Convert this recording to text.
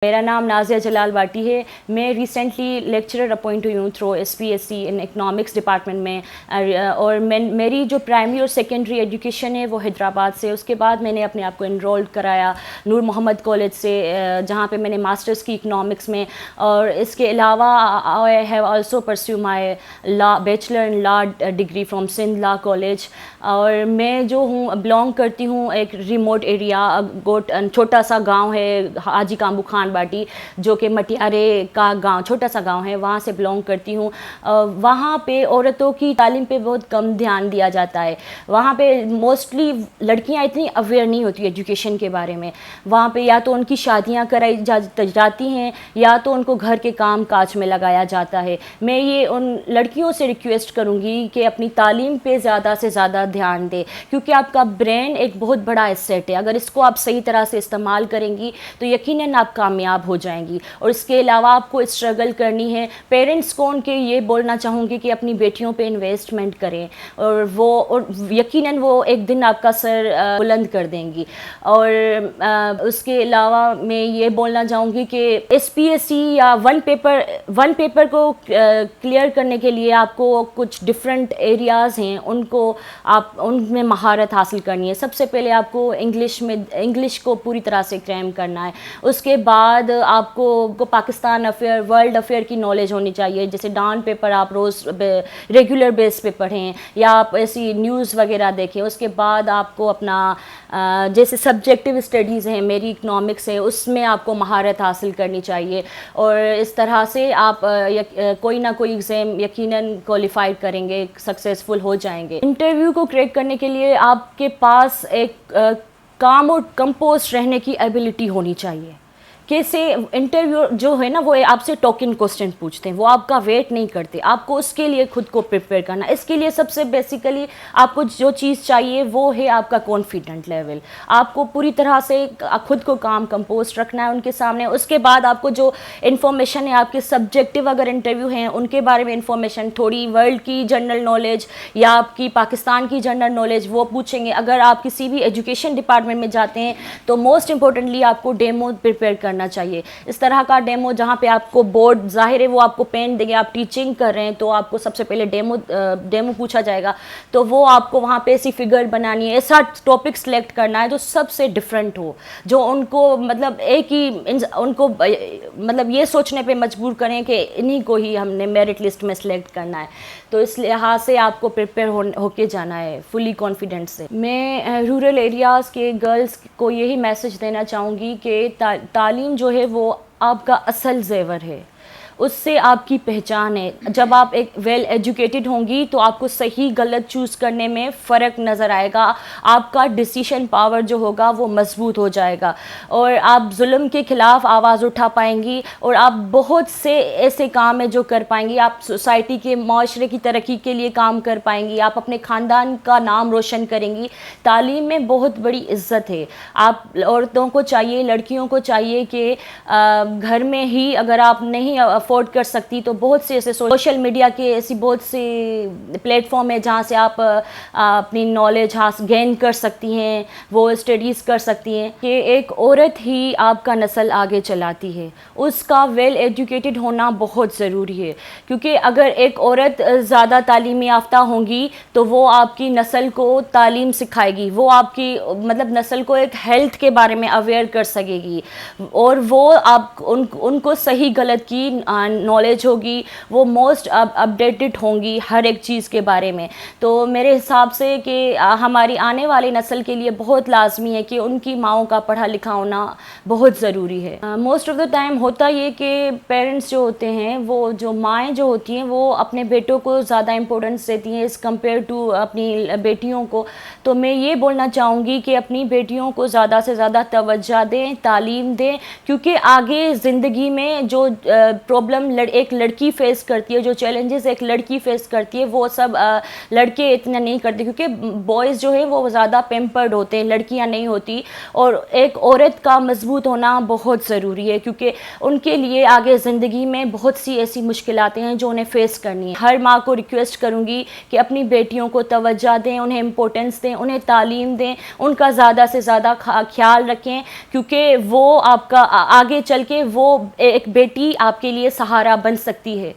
میرا نام نازیہ جلال باٹی ہے. میں ریسنٹلی لیکچرر اپوائنٹ ہوئی ہوں through SPSC in economics department میں, اور میری جو پرائمری اور سیکنڈری ایجوکیشن ہے وہ حیدرآباد سے. اس کے بعد میں نے اپنے آپ کو انرولڈ کرایا نور محمد کالج سے, جہاں پہ میں نے ماسٹرز کی اکنامکس میں. اور اس کے علاوہ I have also perceive my bachelor in law degree from Sindh law college. اور میں جو ہوں بلانگ کرتی ہوں ایک ریموٹ ایریا, چھوٹا سا گاؤں ہے حاجی کامبو خان باٹی, جو کہ مٹیارے کا گاؤں, چھوٹا سا گاؤں ہے, وہاں سے بلانگ کرتی ہوں. وہاں پہ عورتوں کی تعلیم پہ بہت کم دھیان دیا جاتا ہے. وہاں پہ موسٹلی لڑکیاں اتنی اویئر نہیں ہوتی ایجوکیشن کے بارے میں. وہاں پہ یا تو ان کی شادیاں کرائی جاتی ہیں یا تو ان کو گھر کے کام کاج میں لگایا جاتا ہے. میں یہ ان لڑکیوں سے ریکویسٹ کروں گی کہ اپنی تعلیم پہ زیادہ سے زیادہ دھیان دے, کیونکہ آپ کا برین ایک بہت بڑا ایسیٹ ہے. اگر اس کو آپ صحیح طرح سے استعمال کریں گی تو یقیناً آپ کامیاب ہو جائیں گی. اور اس کے علاوہ آپ کو اسٹرگل کرنی ہے. پیرنٹس کو ان کے یہ بولنا چاہوں گی کہ اپنی بیٹیوں پہ انویسٹمنٹ کریں, اور یقیناً وہ ایک دن آپ کا سر بلند کر دیں گی. اور اس کے علاوہ میں یہ بولنا چاہوں گی کہ SPSC یا ون پیپر کو کلیئر کرنے کے لیے آپ کو کچھ ڈفرینٹ ایریاز ہیں, ان میں مہارت حاصل کرنی ہے. سب سے پہلے آپ کو انگلش کو پوری طرح سے کریم کرنا ہے. اس کے بعد آپ کو پاکستان افیئر, ورلڈ افیئر کی نالج ہونی چاہیے. جیسے ڈان پیپر آپ روز ریگولر بیس پہ پڑھیں یا آپ ایسی نیوز وغیرہ دیکھیں. اس کے بعد آپ کو اپنا جیسے سبجیکٹیو اسٹڈیز ہیں, میری اکنامکس ہے, اس میں آپ کو مہارت حاصل کرنی چاہیے. اور اس طرح سے آپ کوئی نہ کوئی ایگزام یقیناً کوالیفائی کریں گے, سکسیزفل ہو جائیں گے. انٹرویو کو کریک کرنے کے لیے آپ کے پاس ایک کام اور کمپوز رہنے کی ایبلٹی ہونی چاہیے. کیسے انٹرویو جو ہے نا وہ آپ سے ٹوکن کوسچن پوچھتے ہیں, وہ آپ کا ویٹ نہیں کرتے. آپ کو اس کے لیے خود کو پریپیئر کرنا. اس کے لیے سب سے بیسیکلی آپ کو جو چیز چاہیے وہ ہے آپ کا کانفیڈنٹ لیول. آپ کو پوری طرح سے خود کو کام کمپوز رکھنا ہے ان کے سامنے. اس کے بعد آپ کو جو انفارمیشن ہے, آپ کے سبجیکٹیو اگر انٹرویو ہیں ان کے بارے میں انفارمیشن, تھوڑی ورلڈ کی جنرل نالج یا آپ کی پاکستان کی جنرل نالج وہ پوچھیں گے. اگر آپ کسی بھی ایجوکیشن ڈپارٹمنٹ میں جاتے ہیں تو موسٹ امپورٹنٹلی آپ کو ڈیمو پریپیئر کرنا چاہیے. اس طرح کا ڈیمو جہاں پہ آپ کو بورڈ ظاہر ہے وہ آپ کو پین دیں گے, آپ ٹیچنگ کر رہے ہیں تو آپ کو سب سے پہلے ڈیمو پوچھا جائے گا. تو وہ آپ کو وہاں پہ ایسی فگر بنانی ہے, ایسا ٹاپک سلیکٹ کرنا ہے جو سب سے ڈفرینٹ ہو, جو ان کو مطلب ان کو مطلب یہ سوچنے پہ مجبور کریں کہ انہی کو ہی ہم نے میرٹ لسٹ میں سلیکٹ کرنا ہے. تو اس لحاظ سے آپ کو پریپیئر ہو کے جانا ہے فلی کانفیڈنٹ سے. میں رورل ایریاز کے گرلز کو یہی میسج دینا چاہوں گی کہ تعلیم جو ہے وہ آپ کا اصل زیور ہے, اس سے آپ کی پہچان ہے. جب آپ ایک ویل ایجوکیٹڈ ہوں گی تو آپ کو صحیح غلط چوز کرنے میں فرق نظر آئے گا. آپ کا ڈیسیشن پاور جو ہوگا وہ مضبوط ہو جائے گا, اور آپ ظلم کے خلاف آواز اٹھا پائیں گی, اور آپ بہت سے ایسے کام ہیں جو کر پائیں گی. آپ سوسائٹی کے, معاشرے کی ترقی کے لیے کام کر پائیں گی. آپ اپنے خاندان کا نام روشن کریں گی. تعلیم میں بہت بڑی عزت ہے. آپ عورتوں کو چاہیے, لڑکیوں کو چاہیے کہ گھر میں ہی اگر آپ نہیں افورڈ کر سکتی تو بہت سے ایسے سوشل میڈیا کے ایسی بہت سی پلیٹ فارم ہے جہاں سے آپ اپنی نالج گین کر سکتی ہیں, وہ اسٹڈیز کر سکتی ہیں. کہ ایک عورت ہی آپ کا نسل آگے چلاتی ہے, اس کا ویل ایجوکیٹڈ ہونا بہت ضروری ہے. کیونکہ اگر ایک عورت زیادہ تعلیمی یافتہ ہوں گی تو وہ آپ کی نسل کو تعلیم سکھائے گی, وہ آپ کی مطلب نسل کو ایک ہیلتھ کے بارے میں اویئر کر سکے گی, اور وہ آپ ان کو صحیح غلط کی نالج ہوگی, وہ موسٹ اپڈیٹڈ ہوں گی ہر ایک چیز کے بارے میں. تو میرے حساب سے کہ ہماری آنے والی نسل کے لیے بہت لازمی ہے کہ ان کی ماؤں کا پڑھا لکھا ہونا بہت ضروری ہے. موسٹ آف دا ٹائم ہوتا یہ کہ پیرنٹس جو ہوتے ہیں, وہ جو مائیں جو ہوتی ہیں وہ اپنے بیٹوں کو زیادہ امپورٹنس دیتی ہیں ایز کمپیئر ٹو اپنی بیٹیوں کو. تو میں یہ بولنا چاہوں گی کہ اپنی بیٹیوں کو زیادہ سے زیادہ توجہ دیں, تعلیم دیں, کیونکہ آگے زندگی میں جو پرابلم پرابلم ایک لڑکی فیس کرتی ہے, جو چیلنجز ایک لڑکی فیس کرتی ہے, وہ سب لڑکے اتنا نہیں کرتے, کیونکہ بوائز جو ہے وہ زیادہ پیمپرڈ ہوتے ہیں, لڑکیاں نہیں ہوتی. اور ایک عورت کا مضبوط ہونا بہت ضروری ہے, کیونکہ ان کے لیے آگے زندگی میں بہت سی ایسی مشکلات ہیں جو انہیں فیس کرنی ہے. ہر ماں کو ریکویسٹ کروں گی کہ اپنی بیٹیوں کو توجہ دیں, انہیں امپورٹنس دیں, انہیں تعلیم دیں, ان کا زیادہ سے زیادہ خیال رکھیں, کیونکہ وہ آپ کا آگے چل کے وہ ایک بیٹی آپ کے لیے سہارا بن سکتی ہے.